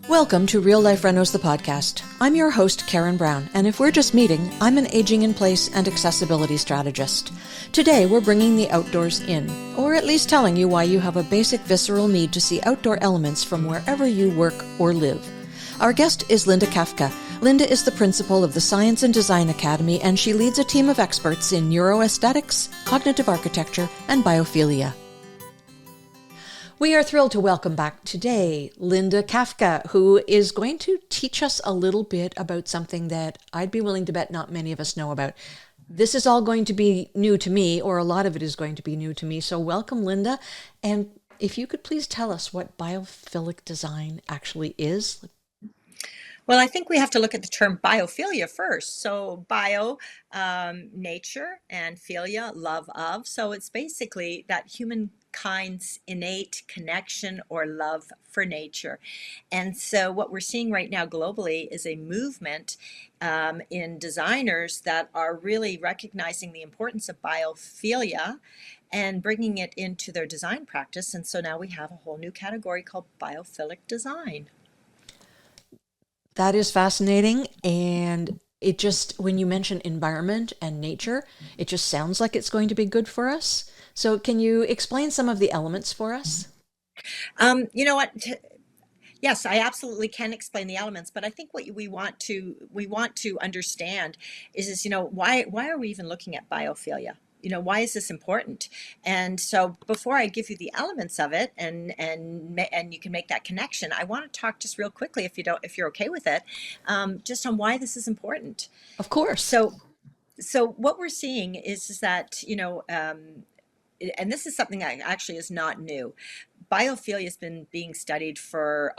Welcome to Real Life Renos, the podcast. I'm your host, Karen Brown, and if we're just meeting, I'm an aging in place and accessibility strategist. Today, we're bringing the outdoors in, or at least telling you why you have a basic visceral need to see outdoor elements from wherever you work or live. Our guest is Linda Kafka. Linda is the principal of the Science and Design Academy, and she leads a team of experts in neuroaesthetics, cognitive architecture, and biophilia. We are thrilled to welcome back today Linda Kafka, who is going to teach us a little bit about something that I'd be willing to bet not many of us know about. This is all going to be new to me, or a lot of it is going to be new to me. So welcome, Linda. And if you could please tell us what biophilic design actually is. Well, I think we have to look at the term biophilia first. So bio, nature, and philia, love of. So it's basically that humankind's innate connection or love for nature. And so what we're seeing right now globally is a movement in designers that are really recognizing the importance of biophilia and bringing it into their design practice. And so now we have a whole new category called biophilic design. That is fascinating, and it just, when you mention environment and nature, it just sounds like it's going to be good for us. So can you explain some of the elements for us? You know what? Yes, I absolutely can explain the elements, but I think what we want to understand is why are we even looking at biophilia? Why is this important? And so before I give you the elements of it and you can make that connection, I want to talk just real quickly, if you're okay with it, just on why this is important. Of course. So what we're seeing is that, and this is something that actually is not new. Biophilia has been being studied for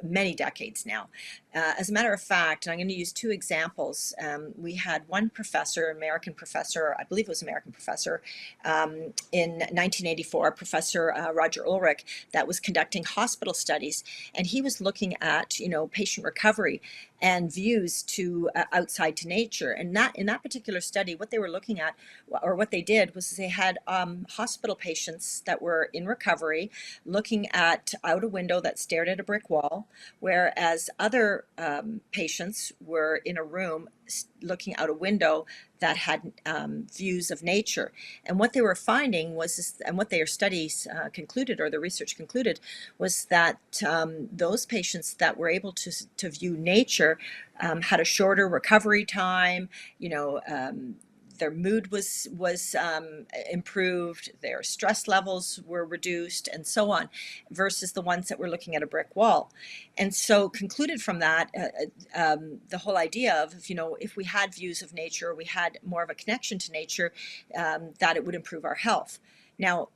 many decades now. As a matter of fact, and I'm going to use two examples. We had one professor, American professor, I believe it was American professor, in 1984, Professor Roger Ulrich, that was conducting hospital studies, and he was looking at patient recovery and views to outside to nature. And in that particular study, what they were looking at, or what they did, was they had hospital patients that were in recovery looking out a window that stared at a brick wall, whereas other patients were in a room looking out a window that had views of nature. And what they were finding was, and what their studies concluded, or the research concluded, was that those patients that were able to view nature had a shorter recovery time. Their mood was improved, their stress levels were reduced, and so on, versus the ones that were looking at a brick wall. And so concluded from that, the whole idea of, if we had views of nature, we had more of a connection to nature, that it would improve our health. Now,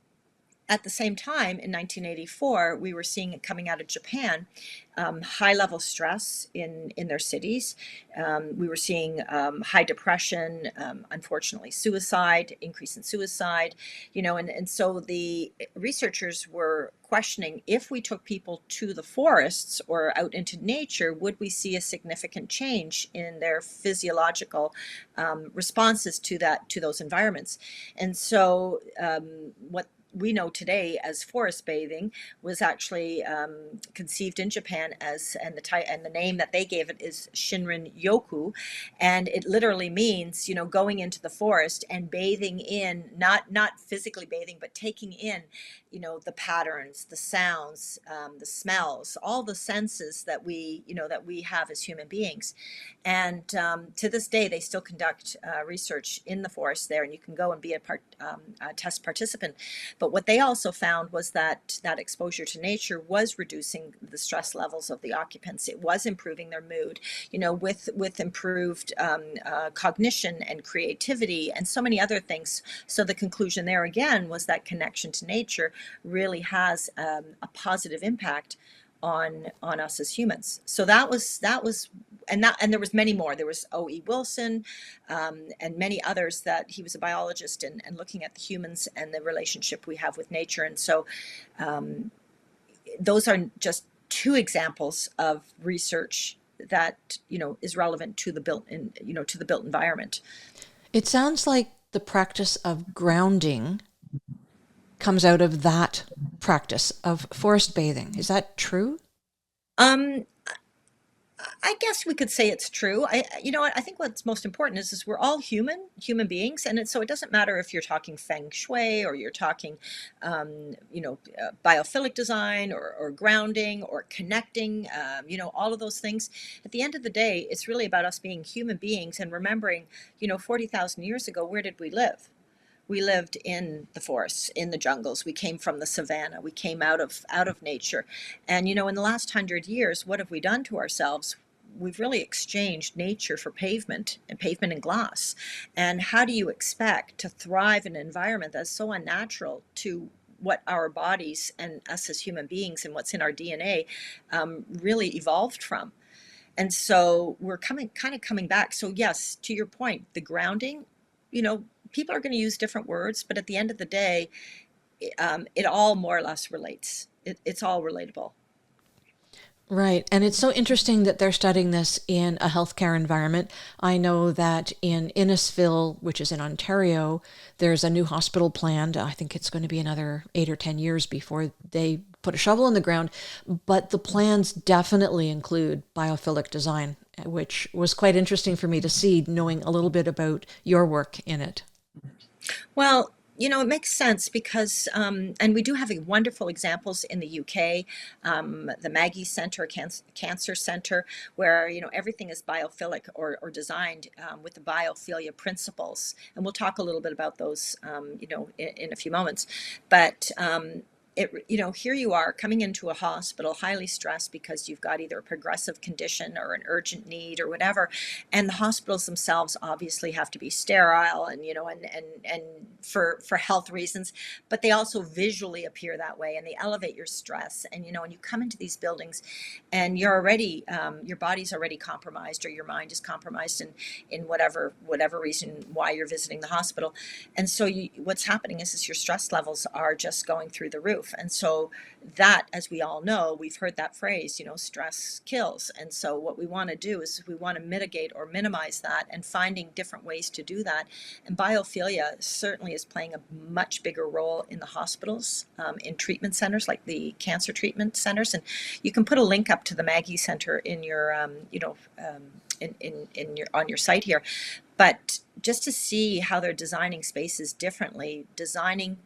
at the same time, in 1984, we were seeing it coming out of Japan, high-level stress in their cities. We were seeing high depression, unfortunately suicide, increase in suicide, and so the researchers were questioning, if we took people to the forests or out into nature, would we see a significant change in their physiological responses to those environments? And so what we know today as forest bathing was actually conceived in Japan and the name that they gave it is Shinrin Yoku, and it literally means going into the forest and bathing in, not physically bathing, but taking in the patterns, the sounds, the smells, all the senses that we have as human beings. And to this day, they still conduct research in the forest there, and you can go and be a test participant. But what they also found was that exposure to nature was reducing the stress levels of the occupants. It was improving their mood, with improved cognition and creativity and so many other things. So the conclusion there again was that connection to nature really has a positive impact on us as humans. So that was and there was many more. There was O.E. Wilson and many others, that he was a biologist and looking at the humans and the relationship we have with nature. And so those are just two examples of research that is relevant to the built environment. It sounds like the practice of grounding comes out of that practice of forest bathing. Is that true? Um, I guess we could say it's true. You know what? I think what's most important is we're all human beings, and so it doesn't matter if you're talking feng shui or you're talking, biophilic design or grounding or connecting. All of those things. At the end of the day, it's really about us being human beings and remembering, 40,000 years ago, where did we live? We lived in the forests, in the jungles. We came from the savannah. We came out of nature. And in the last 100 years, what have we done to ourselves? We've really exchanged nature for pavement and glass. And how do you expect to thrive in an environment that's so unnatural to what our bodies and us as human beings and what's in our DNA really evolved from? And so we're coming back. So yes, to your point, the grounding, you know, people are going to use different words, but at the end of the day, it all more or less relates. It's all relatable. Right. And it's so interesting that they're studying this in a healthcare environment. I know that in Innisfil, which is in Ontario, there's a new hospital planned. I think it's going to be another 8 or 10 years before they put a shovel in the ground. But the plans definitely include biophilic design, which was quite interesting for me to see, knowing a little bit about your work in it. Well, it makes sense because, and we do have wonderful examples in the UK, the Maggie Center, Cancer Center, where, everything is biophilic or designed with the biophilia principles. And we'll talk a little bit about those, in a few moments. But here you are coming into a hospital highly stressed because you've got either a progressive condition or an urgent need or whatever, and the hospitals themselves obviously have to be sterile and and for health reasons, but they also visually appear that way and they elevate your stress. And when you come into these buildings and you're already your body's already compromised or your mind is compromised in whatever reason why you're visiting the hospital. And so what's happening is your stress levels are just going through the roof. And so that, as we all know, we've heard that phrase, stress kills. And so what we want to do is we want to mitigate or minimize that, and finding different ways to do that. And biophilia certainly is playing a much bigger role in the hospitals, in treatment centers like the cancer treatment centers. And you can put a link up to the Maggie Center in your, in your on your site here. But just to see how they're designing spaces differently, designing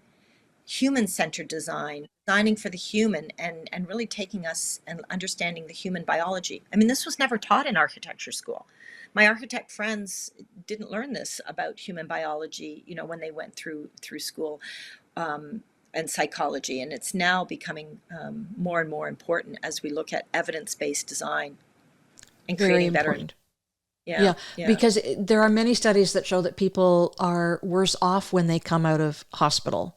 human-centered design, designing for the human, and really taking us and understanding the human biology. I mean, this was never taught in architecture school. My architect friends didn't learn this about human biology, when they went through school, and psychology. And it's now becoming more and more important as we look at evidence-based design and Very creating better. important. Yeah, Yeah, yeah. because there are many studies that show that people are worse off when they come out of hospital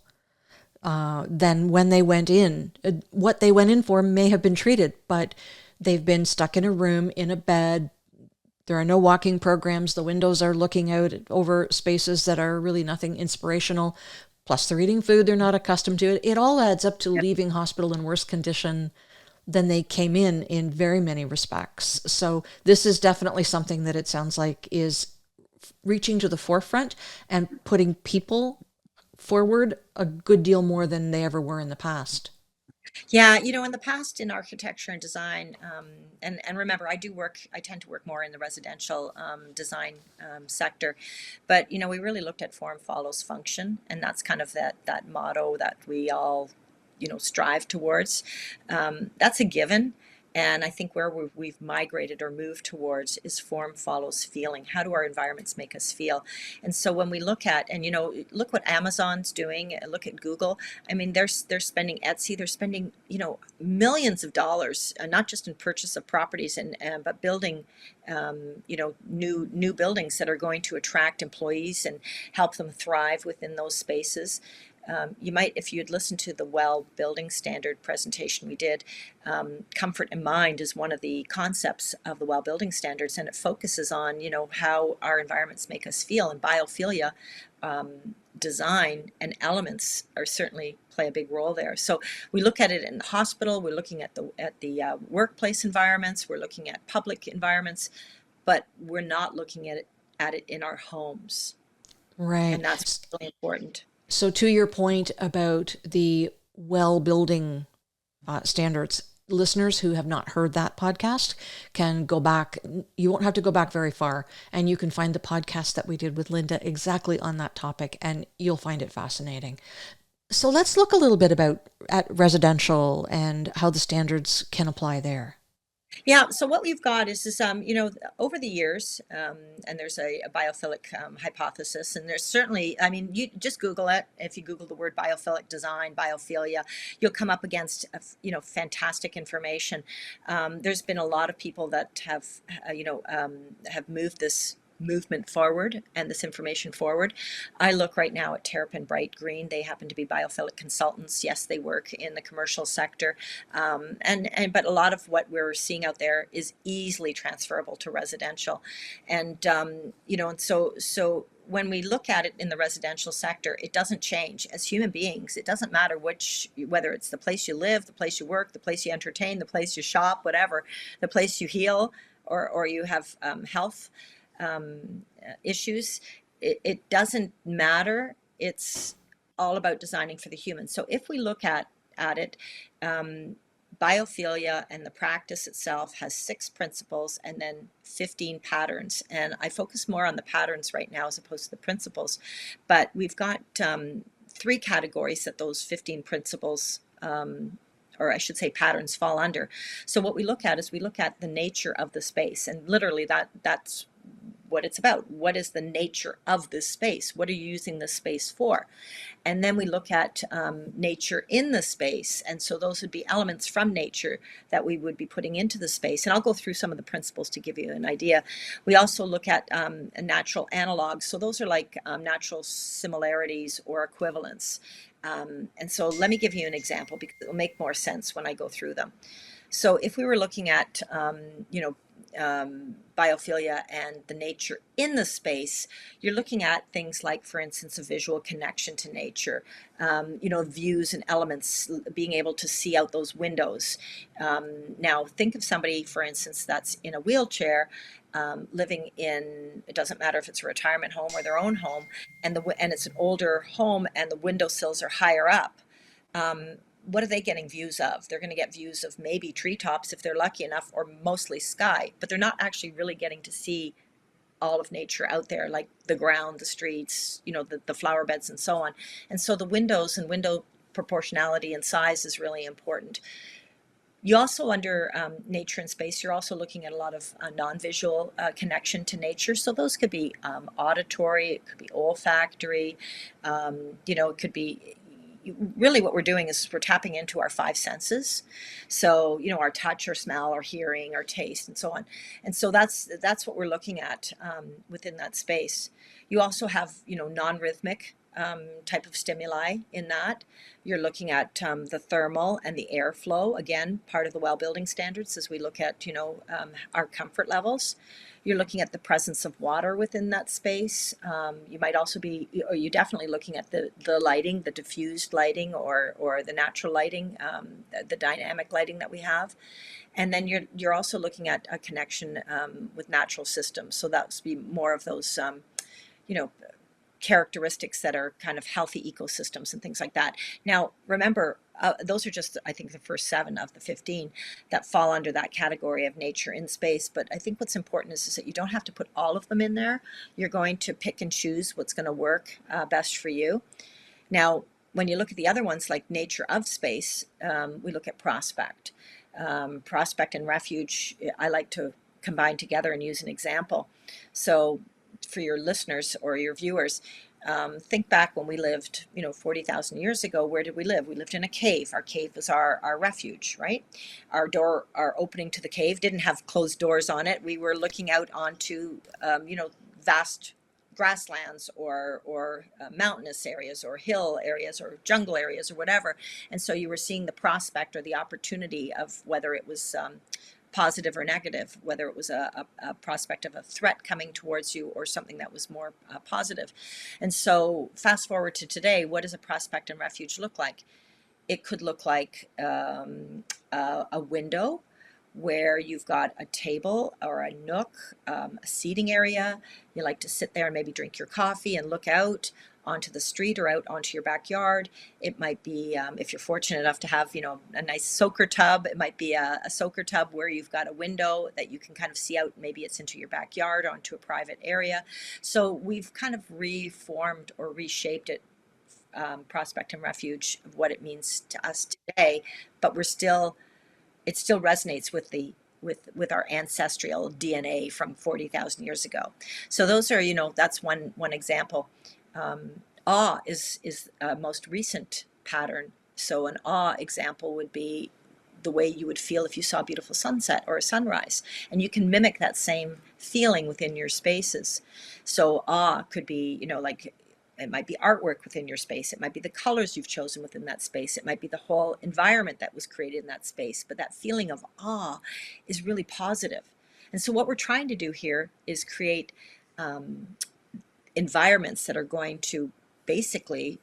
than when they went in. What they went in for may have been treated, but they've been stuck in a room, in a bed. There are no walking programs. The windows are looking out over spaces that are really nothing inspirational. Plus, they're eating food they're not accustomed to. It all adds up to leaving hospital in worse condition than they came in very many respects. So this is definitely something that it sounds like is reaching to the forefront and putting people forward a good deal more than they ever were in the past. Yeah, in the past in architecture and design, and remember, I tend to work more in the residential design sector, but we really looked at form follows function, and that's kind of that motto that we all, strive towards. That's a given. And I think where we've migrated or moved towards is form follows feeling. How do our environments make us feel? And so when we look at, and look what Amazon's doing, look at Google. I mean, they're spending Etsy, they're spending millions of dollars, not just in purchase of properties and but building new buildings that are going to attract employees and help them thrive within those spaces. You might, if you had listened to the Well Building Standard presentation we did, comfort and mind is one of the concepts of the Well Building Standards, and it focuses on, how our environments make us feel. And biophilia, design and elements are certainly play a big role there. So we look at it in the hospital, we're looking at the workplace environments, we're looking at public environments, but we're not looking at it in our homes, Right. and that's really important. So to your point about the well building standards, listeners who have not heard that podcast can go back. You won't have to go back very far, and you can find the podcast that we did with Linda exactly on that topic, and you'll find it fascinating. So let's look a little bit at residential and how the standards can apply there. Yeah, so what we've got is over the years, and there's a biophilic hypothesis, and there's certainly, I mean, you just Google it. If you Google the word biophilic design, biophilia, you'll come up against, fantastic information. There's been a lot of people that have moved this movement forward and this information forward. I look right now at Terrapin Bright Green. They happen to be biophilic consultants. Yes, they work in the commercial sector, but a lot of what we're seeing out there is easily transferable to residential, and when we look at it in the residential sector, it doesn't change. As human beings, it doesn't matter whether it's the place you live, the place you work, the place you entertain, the place you shop, whatever, the place you heal, or you have health issues. It doesn't matter. It's all about designing for the human. So if we look at it, biophilia and the practice itself has 6 principles and then 15 patterns. And I focus more on the patterns right now as opposed to the principles. But we've got 3 categories that those 15 principles, or I should say patterns, fall under. So what we look at is we look at the nature of the space, and literally that's what it's about. What is the nature of this space? What are you using this space for? And then we look at nature in the space. And so those would be elements from nature that we would be putting into the space. And I'll go through some of the principles to give you an idea. We also look at natural analogs. So those are like natural similarities or equivalents. And so let me give you an example because it will make more sense when I go through them. So if we were looking at, biophilia and the nature in the space, you're looking at things like, for instance, a visual connection to nature, views and elements, being able to see out those windows. Now, think of somebody, for instance, that's in a wheelchair, living in, it doesn't matter if it's a retirement home or their own home, and it's an older home and the windowsills are higher up. What are they getting views of? They're going to get views of maybe treetops if they're lucky enough, or mostly sky, but they're not actually really getting to see all of nature out there, like the ground, the streets, the flower beds and so on. And so the windows and window proportionality and size is really important. You also, under nature and space, you're also looking at a lot of non-visual connection to nature. So those could be auditory, it could be olfactory, it could be, really what we're doing is we're tapping into our 5 senses. So, our touch or smell or hearing or taste and so on. And so that's what we're looking at within that space. You also have, non-rhythmic type of stimuli in that. You're looking at the thermal and the airflow, again, part of the well building standards as we look at, our comfort levels. You're looking at the presence of water within that space. You might also be, or you're definitely looking at the lighting, the diffused lighting or the natural lighting, the dynamic lighting that we have. And then you're also looking at a connection with natural systems. So that would be more of those, characteristics that are kind of healthy ecosystems and things like that. Now, remember, those are just, I think, the first 7 of the 15 that fall under that category of nature in space. But I think what's important is that you don't have to put all of them in there. You're going to pick and choose what's going to work best for you. Now, when you look at the other ones like nature of space, we look at prospect. Prospect and refuge, I like to combine together and use an example. So for your listeners or your viewers, think back when we lived, 40,000 years ago. Where did we live? We lived in a cave. Our cave was our refuge, right? Our opening to the cave didn't have closed doors on it. We were looking out onto, vast grasslands or mountainous areas or hill areas or jungle areas or whatever. And so you were seeing the prospect or the opportunity of whether it was positive or negative, whether it was a prospect of a threat coming towards you or something that was more positive. And so fast forward to today, what does a prospect and refuge look like? It could look like a window where you've got a table or a nook, a seating area. You like to sit there and maybe drink your coffee and look out onto the street or out onto your backyard. It might be, if you're fortunate enough to have, a nice soaker tub, it might be a soaker tub where you've got a window that you can kind of see out. Maybe it's into your backyard, onto a private area. So we've kind of reformed or reshaped it, Prospect and Refuge, of what it means to us today, but it still resonates with with our ancestral DNA from 40,000 years ago. So those are, that's one example. Awe is a most recent pattern. So an awe example would be the way you would feel if you saw a beautiful sunset or a sunrise, and you can mimic that same feeling within your spaces. So awe could be, like, it might be artwork within your space. It might be the colors you've chosen within that space. It might be the whole environment that was created in that space. But that feeling of awe is really positive. And so what we're trying to do here is create environments that are going to basically,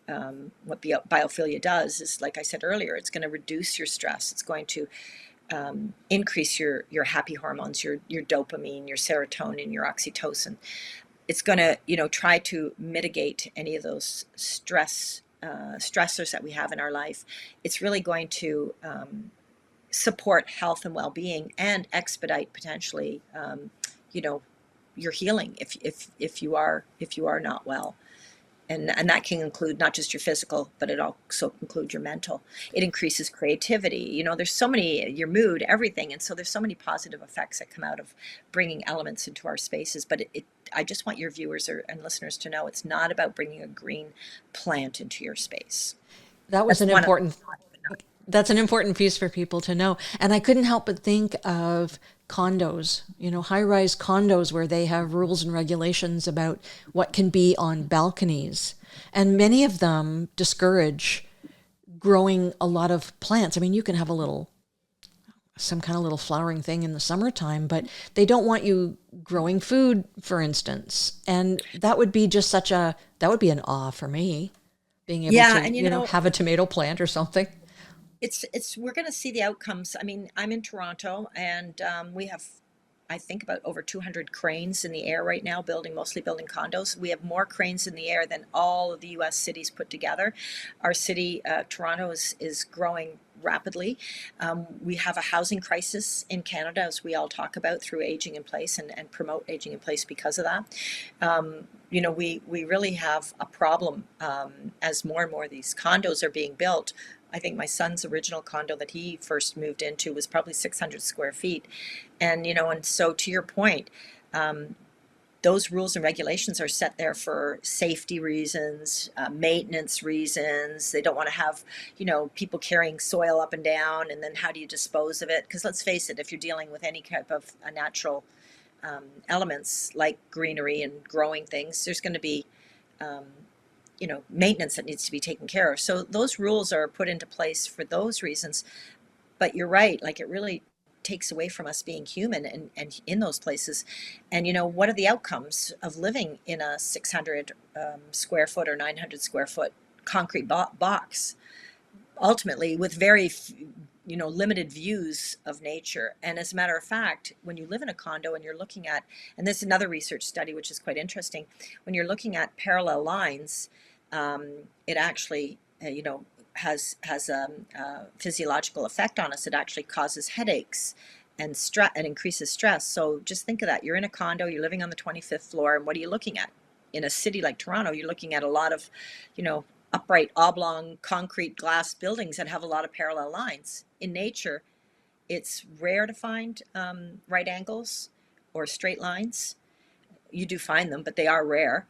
what biophilia does is, like I said earlier, it's going to reduce your stress. It's going to increase your happy hormones, your dopamine, your serotonin, your oxytocin. It's going to, try to mitigate any of those stressors that we have in our life. It's really going to support health and well-being, and expedite potentially, your healing if you are not well. And that can include not just your physical, but it also includes your mental. It increases creativity. There's so many, your mood, everything. And so there's so many positive effects that come out of bringing elements into our spaces. But I just want your viewers and listeners to know it's not about bringing a green plant into your space. That was that's an important piece for people to know. And I couldn't help but think of condos, high-rise condos where they have rules and regulations about what can be on balconies. And many of them discourage growing a lot of plants. I mean, you can have some kind of little flowering thing in the summertime, but they don't want you growing food, for instance. And that would be just that would be an awe for me, being able to, and have a tomato plant or something. We're going to see the outcomes. I mean, I'm in Toronto, and we have, I think, about over 200 cranes in the air right now, mostly building condos. We have more cranes in the air than all of the U.S. cities put together. Our city, Toronto, is growing rapidly. We have a housing crisis in Canada, as we all talk about, through aging in place and promote aging in place because of that. We really have a problem as more and more of these condos are being built. I think my son's original condo that he first moved into was probably 600 square feet. And so to your point, those rules and regulations are set there for safety reasons, maintenance reasons. They don't want to have, people carrying soil up and down, and then how do you dispose of it? Because let's face it, if you're dealing with any type of natural elements like greenery and growing things, there's going to be maintenance that needs to be taken care of. So those rules are put into place for those reasons. But you're right, like, it really takes away from us being human and in those places. And what are the outcomes of living in a 600 square foot or 900 square foot concrete box, ultimately with very limited views of nature? And as a matter of fact, when you live in a condo and you're looking at, and this is another research study which is quite interesting, when you're looking at parallel lines, it actually has a physiological effect on us. It actually causes headaches and increases stress. So just think of that. You're in a condo, you're living on the 25th floor, and what are you looking at? In a city like Toronto, you're looking at a lot of upright, oblong, concrete glass buildings that have a lot of parallel lines. In nature, it's rare to find right angles or straight lines. You do find them, but they are rare.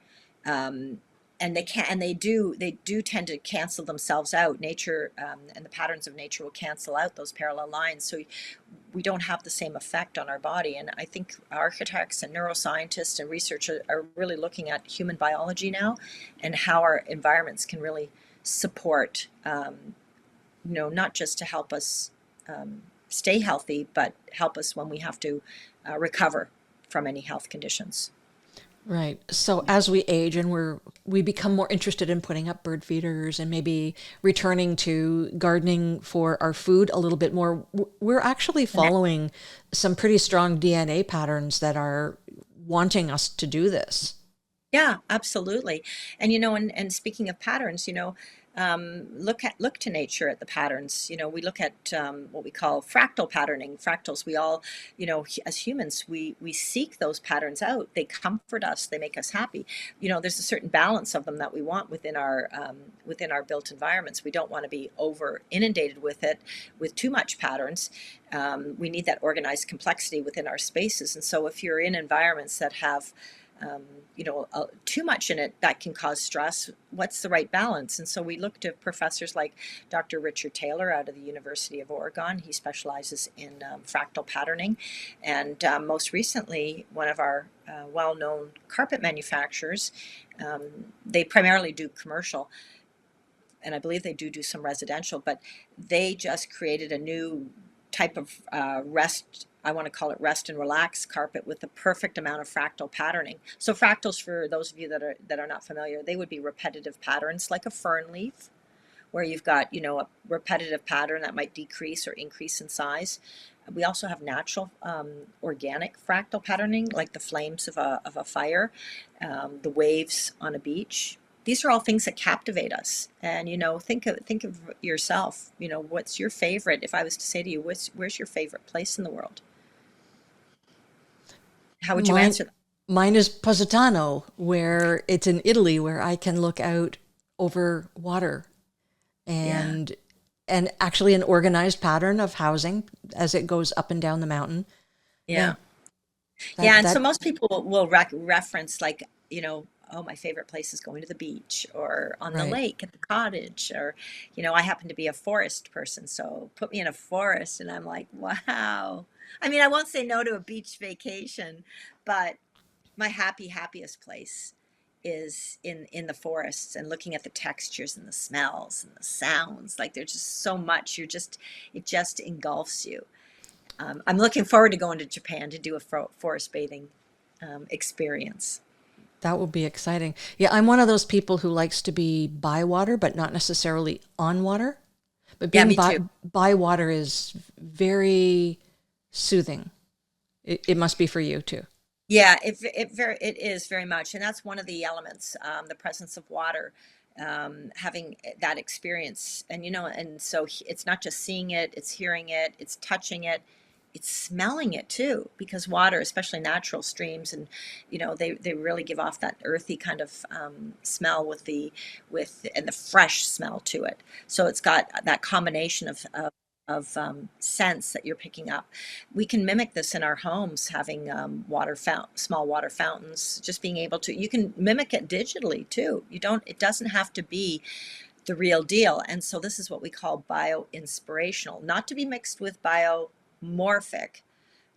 And they do tend to cancel themselves out. Nature and the patterns of nature will cancel out those parallel lines. So we don't have the same effect on our body. And I think architects and neuroscientists and researchers are really looking at human biology now, and how our environments can really support, not just to help us stay healthy, but help us when we have to recover from any health conditions. Right. So as we age and we become more interested in putting up bird feeders and maybe returning to gardening for our food a little bit more, we're actually following some pretty strong DNA patterns that are wanting us to do this. Yeah, absolutely. And and speaking of patterns, look to nature at the patterns. We look at what we call fractal patterning. Fractals. We all, as humans, we seek those patterns out. They comfort us. They make us happy. There's a certain balance of them that we want within our built environments. We don't want to be over inundated with it, with too much patterns. We need that organized complexity within our spaces. And so, if you're in environments that have um, too much in it, that can cause stress. What's the right balance? And so we look to professors like Dr. Richard Taylor out of the University of Oregon. He specializes in fractal patterning. And most recently, one of our well-known carpet manufacturers, they primarily do commercial, and I believe they do some residential, but they just created a new type of rest. I want to call it rest and relax carpet with the perfect amount of fractal patterning. So fractals, for those of you that are not familiar, they would be repetitive patterns like a fern leaf, where you've got a repetitive pattern that might decrease or increase in size. We also have natural organic fractal patterning, like the flames of a fire, the waves on a beach. These are all things that captivate us. And think of yourself. What's your favorite? If I was to say to you, where's your favorite place in the world? How would you Mine, answer that? mine is Positano, where it's in Italy, where I can look out over water Yeah, and actually an organized pattern of housing as it goes up and down the mountain. Yeah, yeah. Yeah, that and so that most people will reference, like, oh, my favorite place is going to the beach or on the right. lake at the cottage, or, I happen to be a forest person, so put me in a forest and I'm like, wow. I mean, I won't say no to a beach vacation, but my happiest place is in the forests and looking at the textures and the smells and the sounds. Like, there's just so much. It just engulfs you. I'm looking forward to going to Japan to do a forest bathing experience. That would be exciting. Yeah, I'm one of those people who likes to be by water, but not necessarily on water. But Yeah, being me too. by water is very soothing. It must be for you too. Yeah, it is very much, and that's one of the elements, the presence of water, having that experience, and and so it's not just seeing it, it's hearing it, it's touching it, it's smelling it too, because water, especially natural streams, and they really give off that earthy kind of smell with and the fresh smell to it. So it's got that combination of scents that you're picking up. We can mimic this in our homes, having small water fountains, just being able to, you can mimic it digitally too. It doesn't have to be the real deal. And so this is what we call bio inspirational, not to be mixed with biomorphic.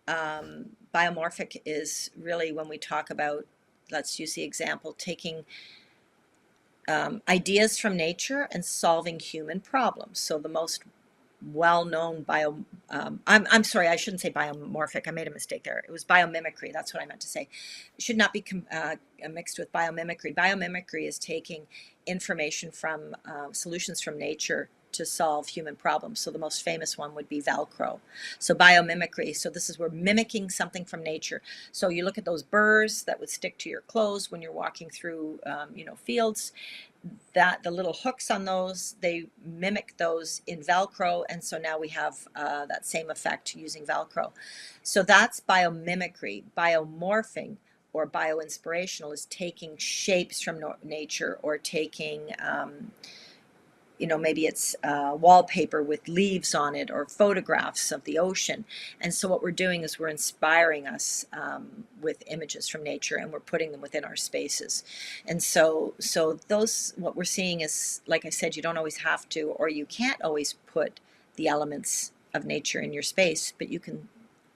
Biomorphic is really when we talk about, let's use the example, taking ideas from nature and solving human problems. So the most well-known I'm sorry, I shouldn't say biomorphic. I made a mistake there. It was biomimicry. That's what I meant to say. It should not be mixed with biomimicry. Biomimicry is taking information from solutions from nature to solve human problems. So the most famous one would be Velcro. So biomimicry. So this is, we're mimicking something from nature. So you look at those burrs that would stick to your clothes when you're walking through, fields, that the little hooks on those, they mimic those in Velcro, and so now we have that same effect using Velcro. So that's biomimicry. Biomorphing or bioinspirational is taking shapes from nature, or taking maybe it's wallpaper with leaves on it, or photographs of the ocean. And so what we're doing is we're inspiring us with images from nature, and we're putting them within our spaces. And so those, what we're seeing is, like I said, you don't always have to, or you can't always put the elements of nature in your space, but you can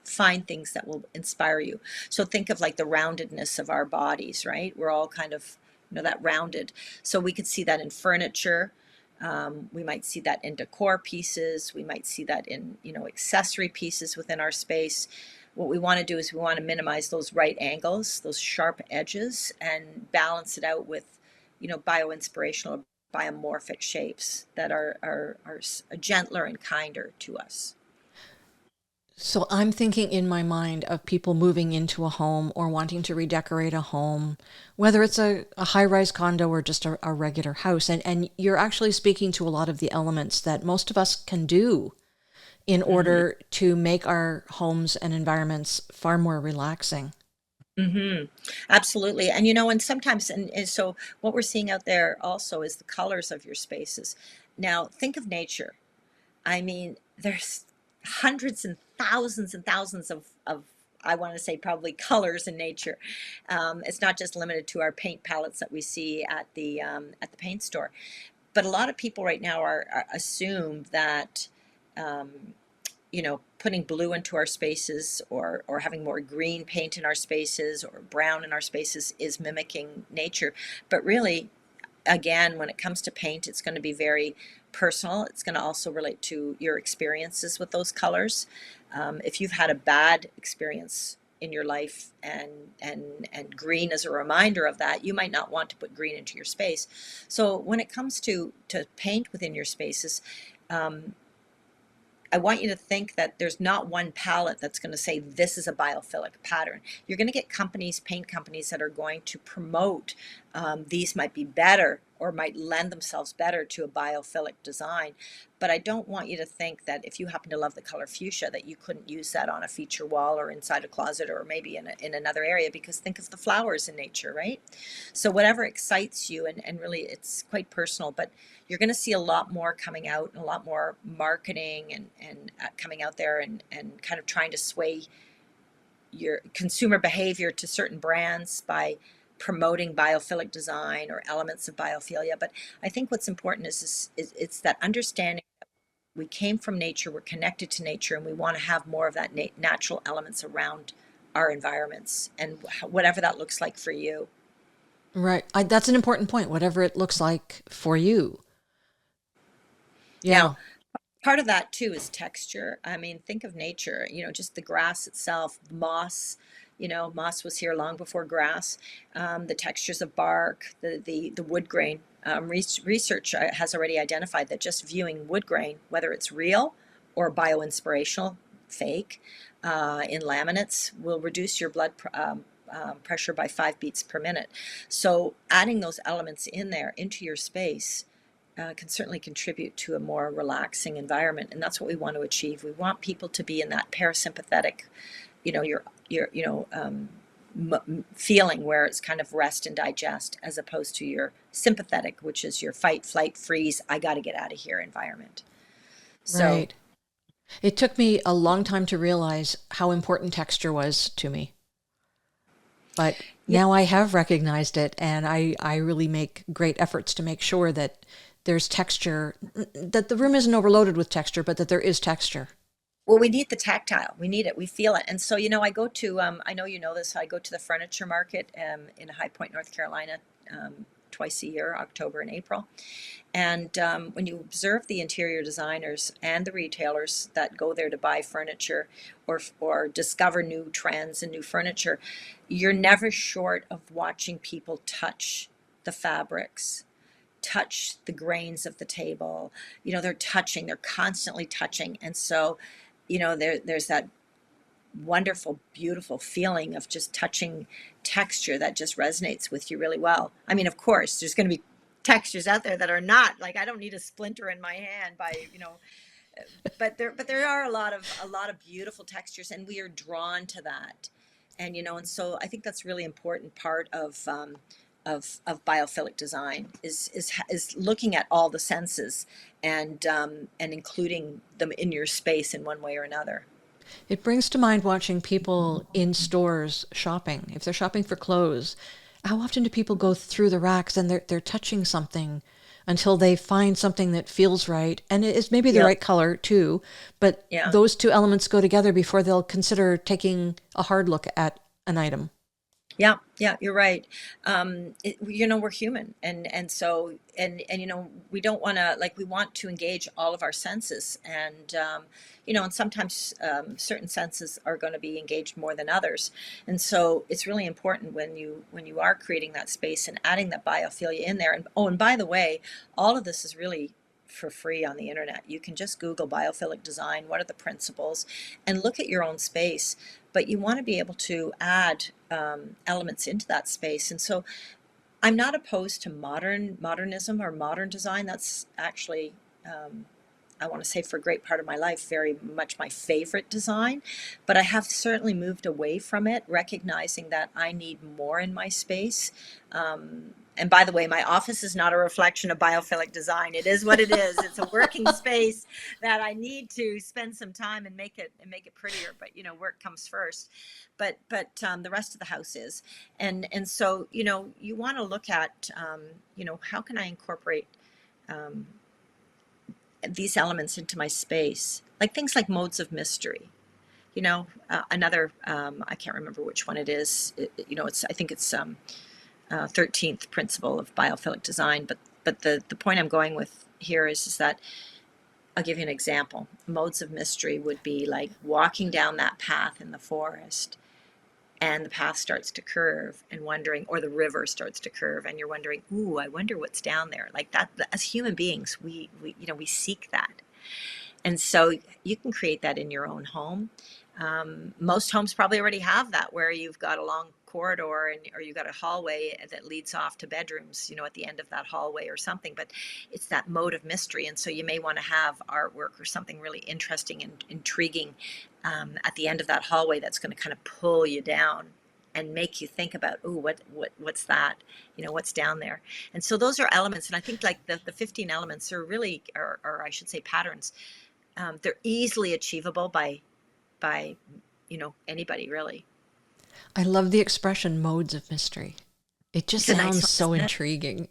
find things that will inspire you. So think of like the roundedness of our bodies, right? We're all kind of, that rounded. So we could see that in furniture. We might see that in decor pieces. We might see that in, accessory pieces within our space. What we want to do is we want to minimize those right angles, those sharp edges, and balance it out with, bio-inspirational, biomorphic shapes that are gentler and kinder to us. So I'm thinking in my mind of people moving into a home or wanting to redecorate a home, whether it's a high-rise condo or just a regular house. And you're actually speaking to a lot of the elements that most of us can do in Hmm. order to make our homes and environments far more relaxing. Hmm. Absolutely. And and sometimes, and so what we're seeing out there also is the colors of your spaces. Now, think of nature. I mean, there's hundreds and thousands of I want to say probably colors in nature. It's not just limited to our paint palettes that we see at the paint store. But a lot of people right now are assume that um, putting blue into our spaces or having more green paint in our spaces or brown in our spaces is mimicking nature. But really, again, when it comes to paint, it's going to be very personal. It's going to also relate to your experiences with those colors. If you've had a bad experience in your life and green is a reminder of that, you might not want to put green into your space. So when it comes to paint within your spaces, um, I want you to think that there's not one palette that's going to say this is a biophilic pattern. You're going to get companies, paint companies, that are going to promote these might be better or might lend themselves better to a biophilic design. But I don't want you to think that if you happen to love the color fuchsia, that you couldn't use that on a feature wall or inside a closet or maybe in another area, because think of the flowers in nature, right? So whatever excites you, and really it's quite personal, but you're going to see a lot more coming out and a lot more marketing and coming out there and kind of trying to sway your consumer behavior to certain brands by promoting biophilic design or elements of biophilia. But I think what's important is it's that understanding that we came from nature, we're connected to nature, and we want to have more of that natural elements around our environments and whatever that looks like for you. Right. That's an important point, whatever it looks like for you. Now, Yeah. part of that too is texture. I mean, think of nature, just the grass itself, moss. Moss was here long before grass. The textures of bark, the wood grain. Research has already identified that just viewing wood grain, whether it's real or bioinspirational, fake, in laminates, will reduce your pressure by 5 beats per minute. So adding those elements in there into your space can certainly contribute to a more relaxing environment, and that's what we want to achieve. We want people to be in that parasympathetic, your feeling where it's kind of rest and digest, as opposed to your sympathetic, which is your fight, flight, freeze. I got to get out of here environment. So Right. It took me a long time to realize how important texture was to me. But yeah, now I have recognized it, and I really make great efforts to make sure that there's texture, that the room isn't overloaded with texture, but that there is texture. well, we need the tactile. We need it. We feel it. And so, I go to, I know you know this, I go to the furniture market in High Point, North Carolina, twice a year, October and April. And when you observe the interior designers and the retailers that go there to buy furniture or discover new trends and new furniture, you're never short of watching people touch the fabrics, touch the grains of the table. They're constantly touching. And so, there's that wonderful, beautiful feeling of just touching texture that just resonates with you really well. I mean, of course, there's going to be textures out there that are not like I don't need a splinter in my hand but there are a lot of beautiful textures, and we are drawn to that. And so I think that's really important part of biophilic design is looking at all the senses and including them in your space in one way or another. It brings to mind watching people in stores shopping. If they're shopping for clothes, how often do people go through the racks and they're touching something until they find something that feels right, and it is maybe the Yep. right color too, but Yeah. those two elements go together before they'll consider taking a hard look at an item. Yeah, yeah, you're right. We're human, and so we don't want to like we want to engage all of our senses, and sometimes certain senses are going to be engaged more than others, and so it's really important when you are creating that space and adding that biophilia in there. And by the way, all of this is really for free on the internet. You can just Google biophilic design, what are the principles, and look at your own space. But you want to be able to add elements into that space. And so I'm not opposed to modernism or modern design. That's actually, I want to say, for a great part of my life, very much my favorite design. But I have certainly moved away from it, recognizing that I need more in my space. And by the way, my office is not a reflection of biophilic design. It is what it is. It's a working space that I need to spend some time and make it prettier. But work comes first. But the rest of the house is, and so you want to look at how can I incorporate um, these elements into my space, like things like modes of mystery. Another, I can't remember which one it is. I think it's 13th principle of biophilic design. But the point I'm going with here is that I'll give you an example. Modes of mystery would be like walking down that path in the forest, and the path starts to curve and wondering, or the river starts to curve and you're wondering, ooh, I wonder what's down there. Like that, as human beings, we seek that. And so you can create that in your own home. Most homes probably already have that, where you've got a long corridor or you've got a hallway that leads off to bedrooms, at the end of that hallway or something. But it's that mode of mystery. And so you may want to have artwork or something really interesting and intriguing at the end of that hallway that's going to kind of pull you down and make you think about, oh, what's that? What's down there? And so those are elements. And I think like the 15 elements are really, or I should say patterns, they're easily achievable by anybody, really. I love the expression modes of mystery. It just It's a nice sounds one, so isn't it? intriguing.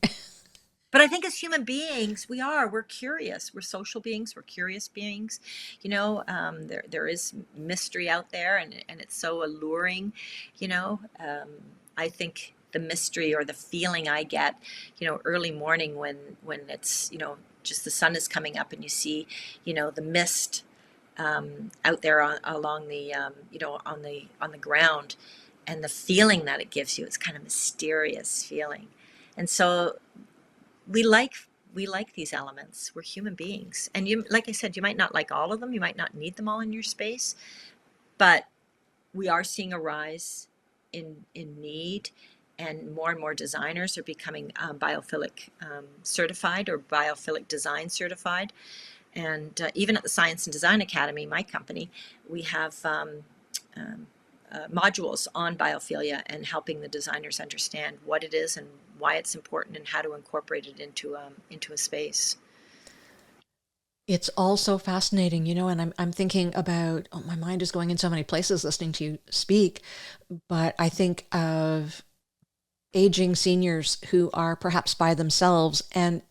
But I think as human beings, we're curious. We're social beings. We're curious beings. There is mystery out there, and it's so alluring. I think the mystery or the feeling I get, early morning when it's just the sun is coming up and you see, the mist out there along the on the ground, and the feeling that it gives you. It's kind of mysterious feeling, and so we like we like these elements. We're human beings, and like I said, you might not like all of them. You might not need them all in your space, but we are seeing a rise in need, and more designers are becoming biophilic certified or biophilic design certified. And even at the Science and Design Academy, my company, we have um, modules on biophilia and helping the designers understand what it is and why it's important and how to incorporate it into a space. It's all so fascinating, and I'm thinking about, oh, my mind is going in so many places listening to you speak, but I think of aging seniors who are perhaps by themselves. And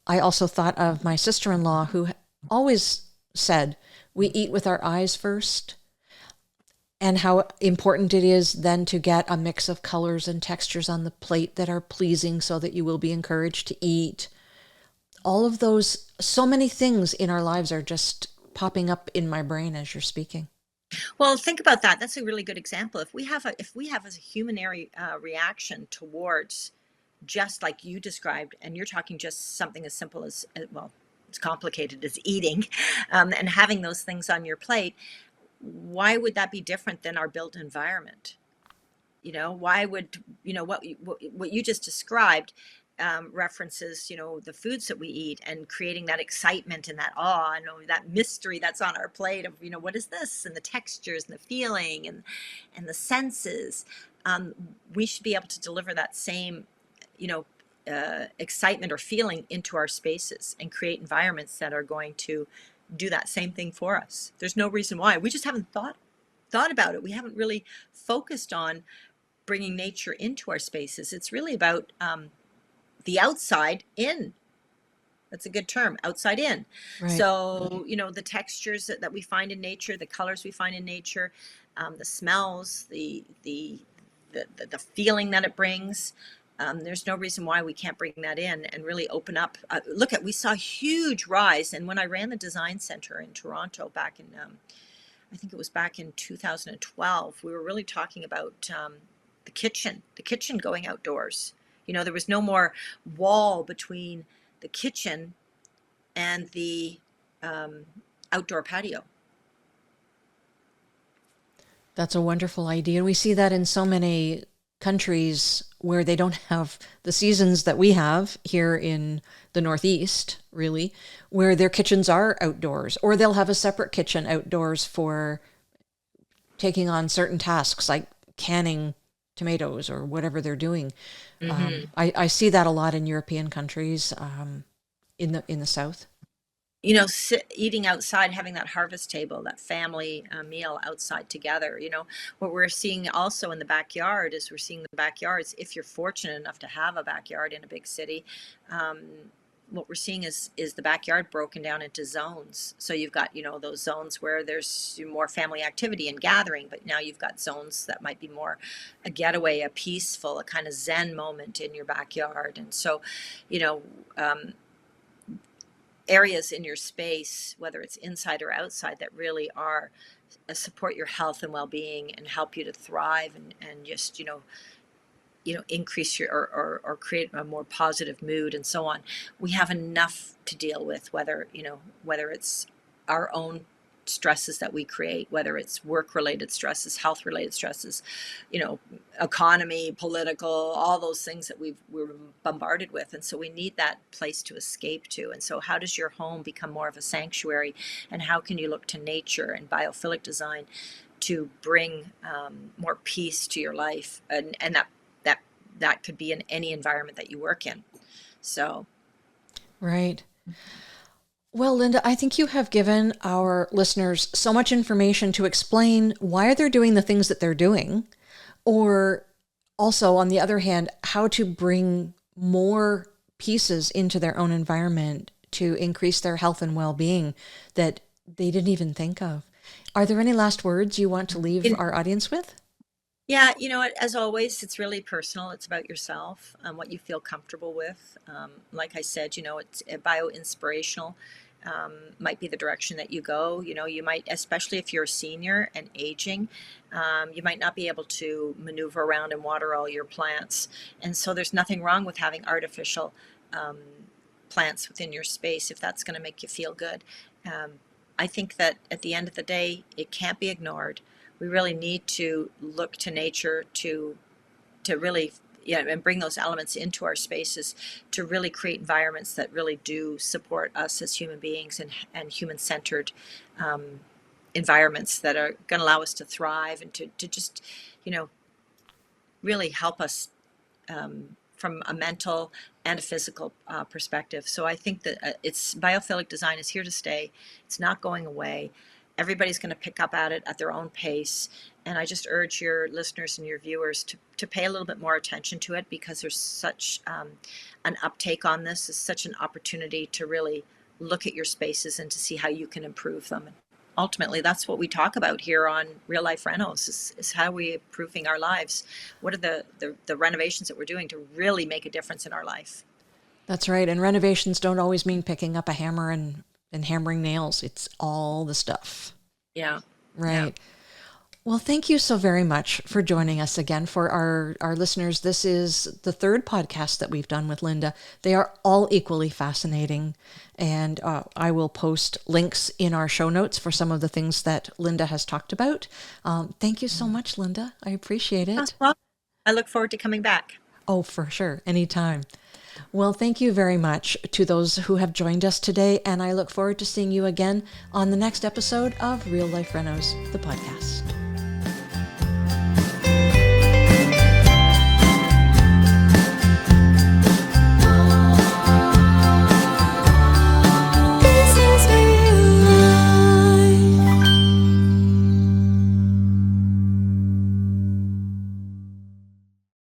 I also thought of my sister-in-law who always said, we eat with our eyes first, and how important it is then to get a mix of colors and textures on the plate that are pleasing so that you will be encouraged to eat. All of those, so many things in our lives are just popping up in my brain as you're speaking. Well, think about that. That's a really good example. If we have a human reaction towards, just like you described, and you're talking just something as simple as, well, it's complicated as eating, and having those things on your plate, why would that be different than our built environment? Why would, what you just described, references, the foods that we eat, and creating that excitement and that awe and that mystery that's on our plate of, what is this, and the textures and the feeling and the senses. We should be able to deliver that same, you know, excitement or feeling into our spaces and create environments that are going to do that same thing for us. There's no reason why. We just haven't thought about it. We haven't really focused on bringing nature into our spaces. It's really about the outside in. That's a good term, outside in. Right. So, the textures that we find in nature, the colors we find in nature, the smells, the feeling that it brings. There's no reason why we can't bring that in and really open up. We saw a huge rise. And when I ran the design center in Toronto back in, I think it was back in 2012, we were really talking about the kitchen going outdoors. There was no more wall between the kitchen and the outdoor patio. That's a wonderful idea. We see that in so many countries where they don't have the seasons that we have here in the Northeast, really, where their kitchens are outdoors, or they'll have a separate kitchen outdoors for taking on certain tasks like canning tomatoes or whatever they're doing. I see that a lot in European countries, in the South. Eating outside, having that harvest table, that family meal outside together. What we're seeing also in the backyard is we're seeing the backyards, if you're fortunate enough to have a backyard in a big city, what we're seeing is the backyard broken down into zones. So you've got, those zones where there's more family activity and gathering, but now you've got zones that might be more a getaway, a peaceful, a kind of Zen moment in your backyard. And so, areas in your space, whether it's inside or outside, that really are support your health and well-being and help you to thrive and just increase your or create a more positive mood and so on. We have enough to deal with, whether it's our own stresses that we create, whether it's work-related stresses, health-related stresses, economy, political, all those things that we're bombarded with. And so we need that place to escape to. And so how does your home become more of a sanctuary? And how can you look to nature and biophilic design to bring more peace to your life? And that could be in any environment that you work in. So. Right. Well, Linda, I think you have given our listeners so much information to explain why they're doing the things that they're doing, or also, on the other hand, how to bring more pieces into their own environment to increase their health and well-being that they didn't even think of. Are there any last words you want to leave our audience with? Yeah, as always, it's really personal. It's about yourself, what you feel comfortable with. Like I said, it's bio-inspirational. Might be the direction that you go. You might, especially if you're a senior and aging, you might not be able to maneuver around and water all your plants. And so there's nothing wrong with having artificial plants within your space if that's going to make you feel good. I think that at the end of the day, it can't be ignored. We really need to look to nature to really, and bring those elements into our spaces to really create environments that really do support us as human beings and human-centered environments that are going to allow us to thrive and to just, really help us from a mental and a physical perspective. So I think that it's biophilic design is here to stay. It's not going away. Everybody's going to pick up at it at their own pace. And I just urge your listeners and your viewers to pay a little bit more attention to it, because there's such an uptake on this. It's such an opportunity to really look at your spaces and to see how you can improve them. Ultimately, that's what we talk about here on Real Life Renos, is how we're improving our lives. What are the renovations that we're doing to really make a difference in our life? That's right. And renovations don't always mean picking up a hammer and hammering nails. It's all the stuff. Yeah. Right. Yeah. Well, thank you so very much for joining us again. For our listeners, this is the third podcast that we've done with Linda. They are all equally fascinating. And I will post links in our show notes for some of the things that Linda has talked about. Thank you so much, Linda. I appreciate it. Well, I look forward to coming back. Oh, for sure. Anytime. Well, thank you very much to those who have joined us today, and I look forward to seeing you again on the next episode of Real Life Renos, the podcast.